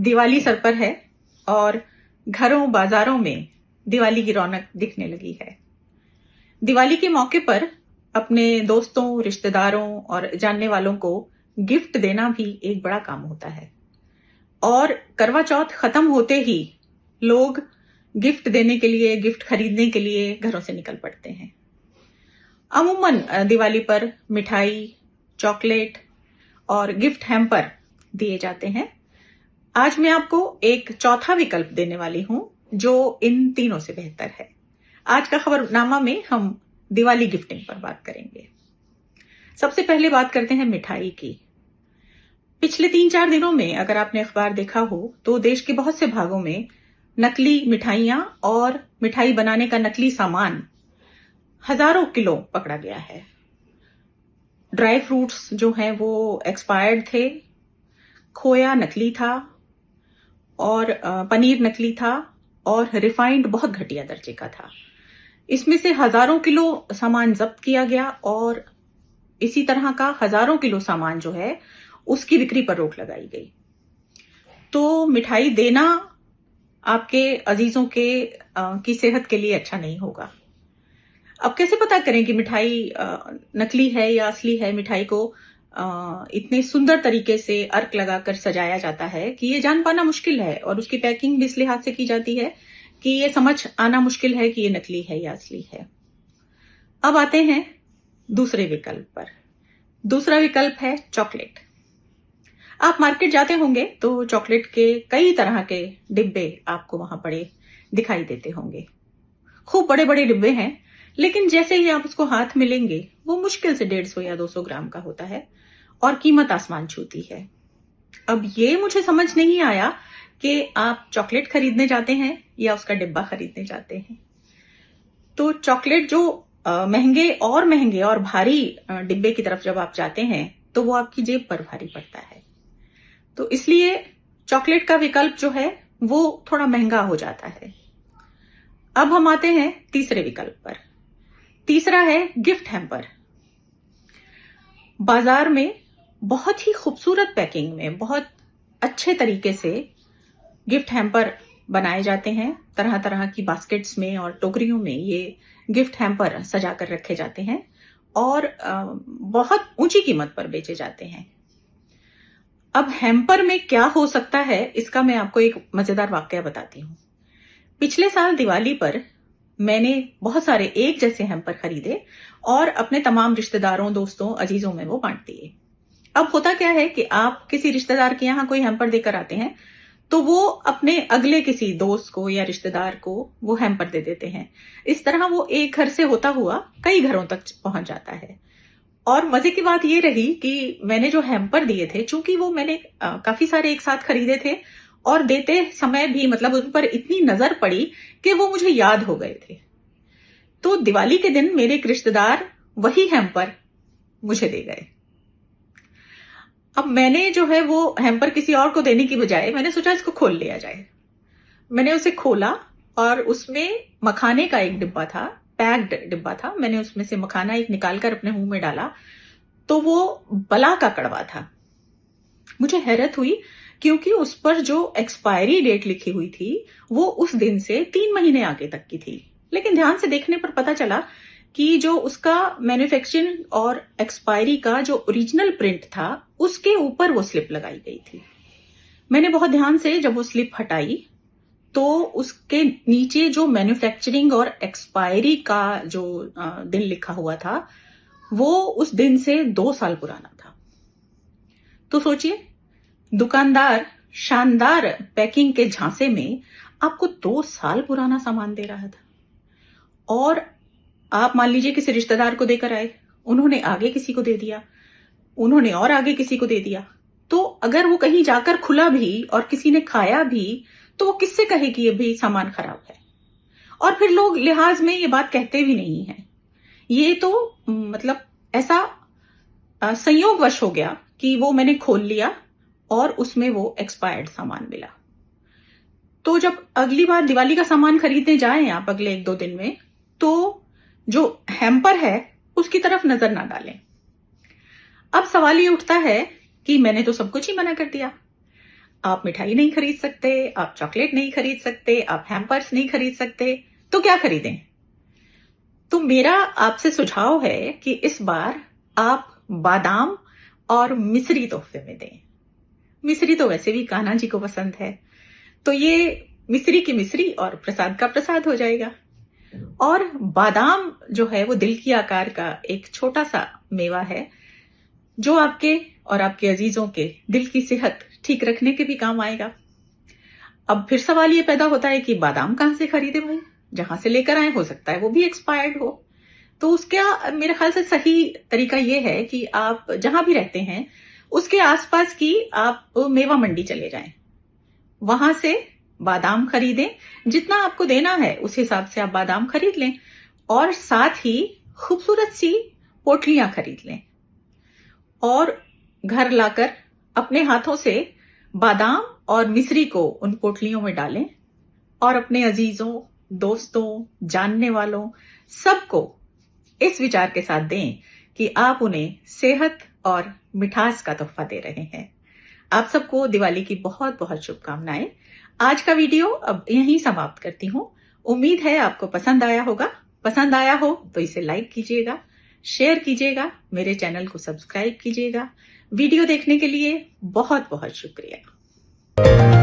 Diwali sir पर है और घरों बाजारों में दिवाली की रौनक दिखने लगी है। दिवाली के मौके पर अपने दोस्तों, रिश्तेदारों और जानने वालों को गिफ्ट देना भी एक बड़ा काम होता है और करवा चौथ खत्म होते ही लोग गिफ्ट देने के लिए, गिफ्ट खरीदने के लिए घरों से निकल पड़ते हैं। अमूमन दिवाली पर मिठाई, चॉकलेट और गिफ्ट हैम्पर दिए जाते हैं। आज मैं आपको एक चौथा विकल्प देने वाली हूं जो इन तीनों से बेहतर है। आज का खबरनामा में हम दिवाली गिफ्टिंग पर बात करेंगे। सबसे पहले बात करते हैं मिठाई की। पिछले 3-4 दिनों में अगर आपने अखबार देखा हो तो देश के बहुत से भागों में नकली मिठाइयां और मिठाई बनाने का नकली सामान हजारों किलो पकड़ा गया है। ड्राई फ्रूट्स जो हैं वो एक्सपायर्ड थे, खोया नकली था और पनीर नकली था और रिफाइंड बहुत घटिया दर्जे का था। इसमें से हजारों किलो सामान जब्त किया गया और इसी तरह का हजारों किलो सामान जो है उसकी बिक्री पर रोक लगाई गई। तो मिठाई देना आपके अजीजों की सेहत के लिए अच्छा नहीं होगा। अब कैसे पता करें कि मिठाई नकली है या असली है? मिठाई को इतने सुंदर तरीके से अर्क लगाकर सजाया जाता है कि ये जान पाना मुश्किल है और उसकी पैकिंग भी इस लिहाज से की जाती है कि ये समझ आना मुश्किल है कि ये नकली है या असली है। अब आते हैं दूसरे विकल्प पर। दूसरा विकल्प है चॉकलेट। आप मार्केट जाते होंगे तो चॉकलेट के कई तरह के डिब्बे आपको वहां पड़े दिखाई देते होंगे। खूब बड़े बड़े डिब्बे हैं, लेकिन जैसे ही आप उसको हाथ में लेंगे वो मुश्किल से 150 या 200 ग्राम का होता है और कीमत आसमान छूती है। अब ये मुझे समझ नहीं आया कि आप चॉकलेट खरीदने जाते हैं या उसका डिब्बा खरीदने जाते हैं। तो चॉकलेट जो महंगे और भारी डिब्बे की तरफ जब आप जाते हैं तो वो आपकी जेब पर भारी पड़ता है। तो इसलिए चॉकलेट का विकल्प जो है वो थोड़ा महंगा हो जाता है। अब हम आते हैं तीसरे विकल्प पर। तीसरा है गिफ्ट हैम्पर। बाजार में बहुत ही खूबसूरत पैकिंग में बहुत अच्छे तरीके से गिफ्ट हैम्पर बनाए जाते हैं। तरह तरह की बास्केट्स में और टोकरियों में ये गिफ्ट हैम्पर सजा कर रखे जाते हैं और बहुत ऊंची कीमत पर बेचे जाते हैं। अब हैम्पर में क्या हो सकता है इसका मैं आपको एक मजेदार वाकया बताती हूँ। पिछले साल दिवाली पर मैंने बहुत सारे एक जैसे हैम्पर खरीदे और अपने तमाम रिश्तेदारों, दोस्तों, अजीजों में वो बांट दिए। अब होता क्या है कि आप किसी रिश्तेदार के यहाँ कोई हैम्पर देकर आते हैं तो वो अपने अगले किसी दोस्त को या रिश्तेदार को वो हैम्पर दे देते हैं। इस तरह वो एक घर से होता हुआ कई घरों तक पहुंच जाता है। और मजे की बात ये रही कि मैंने जो हैम्पर दिए थे, चूंकि वो मैंने काफी सारे एक साथ खरीदे थे और देते समय भी मतलब उन पर इतनी नजर पड़ी कि वो मुझे याद हो गए थे। तो दिवाली के दिन मेरे एक रिश्तेदार वही हैम्पर मुझे दे गए। अब मैंने जो है वो हैम्पर किसी और को देने की बजाय मैंने सोचा इसको खोल लिया जाए। मैंने उसे खोला और उसमें मखाने का एक डिब्बा था, पैक्ड डिब्बा था। मैंने उसमें से मखाना एक निकालकर अपने मुंह में डाला तो वो बला का कड़वा था। मुझे हैरत हुई क्योंकि उस पर जो एक्सपायरी डेट लिखी हुई थी वो उस दिन से 3 महीने आगे तक की थी। लेकिन ध्यान से देखने पर पता चला कि जो उसका मैन्युफैक्चरिंग और एक्सपायरी का जो ओरिजिनल प्रिंट था उसके ऊपर वो स्लिप लगाई गई थी। मैंने बहुत ध्यान से जब वो स्लिप हटाई तो उसके नीचे जो मैन्युफैक्चरिंग और एक्सपायरी का जो दिन लिखा हुआ था वो उस दिन से 2 साल पुराना था। तो सोचिए, दुकानदार शानदार पैकिंग के झांसे में आपको 2 साल पुराना सामान दे रहा था और आप मान लीजिए किसी रिश्तेदार को देकर आए, उन्होंने आगे किसी को दे दिया, उन्होंने और आगे किसी को दे दिया। तो अगर वो कहीं जाकर खुला भी और किसी ने खाया भी तो वो किससे कहे कि ये भी सामान खराब है? और फिर लोग लिहाज में ये बात कहते भी नहीं है। ये तो मतलब ऐसा संयोगवश हो गया कि वो मैंने खोल लिया और उसमें वो एक्सपायर्ड सामान मिला। तो जब अगली बार दिवाली का सामान खरीदने जाएं आप अगले 1-2 दिन में, तो जो हैम्पर है उसकी तरफ नजर ना डालें। अब सवाल ये उठता है कि मैंने तो सब कुछ ही मना कर दिया। आप मिठाई नहीं खरीद सकते, आप चॉकलेट नहीं खरीद सकते, आप हैम्पर्स नहीं खरीद सकते, तो क्या खरीदें? तो मेरा आपसे सुझाव है कि इस बार आप बादाम और मिश्री तोहफे में दें। मिश्री तो वैसे भी कान्हा जी को पसंद है, तो ये मिश्री की मिश्री और प्रसाद का प्रसाद हो जाएगा। और बादाम जो है वो दिल की आकार का एक छोटा सा मेवा है, जो आपके और आपके अजीजों के दिल की सेहत ठीक रखने के भी काम आएगा। अब फिर सवाल ये पैदा होता है कि बादाम कहाँ से खरीदे भाई? जहां से लेकर आए, हो सकता है वो भी एक्सपायर्ड हो। तो उसका मेरे ख्याल से सही तरीका ये है कि आप जहां भी रहते हैं उसके आसपास की आप मेवा मंडी चले जाएं, वहां से बादाम खरीदें। जितना आपको देना है उस हिसाब से आप बादाम खरीद लें, और साथ ही खूबसूरत सी पोटलियां खरीद लें और घर लाकर अपने हाथों से बादाम और मिश्री को उन पोटलियों में डालें और अपने अजीजों, दोस्तों, जानने वालों सबको इस विचार के साथ दें कि आप उन्हें सेहत और मिठास का तोहफा दे रहे हैं। आप सबको दिवाली की बहुत बहुत शुभकामनाएं। आज का वीडियो अब यहीं समाप्त करती हूं। उम्मीद है आपको पसंद आया होगा। पसंद आया हो तो इसे लाइक कीजिएगा, शेयर कीजिएगा, मेरे चैनल को सब्सक्राइब कीजिएगा। वीडियो देखने के लिए बहुत बहुत शुक्रिया।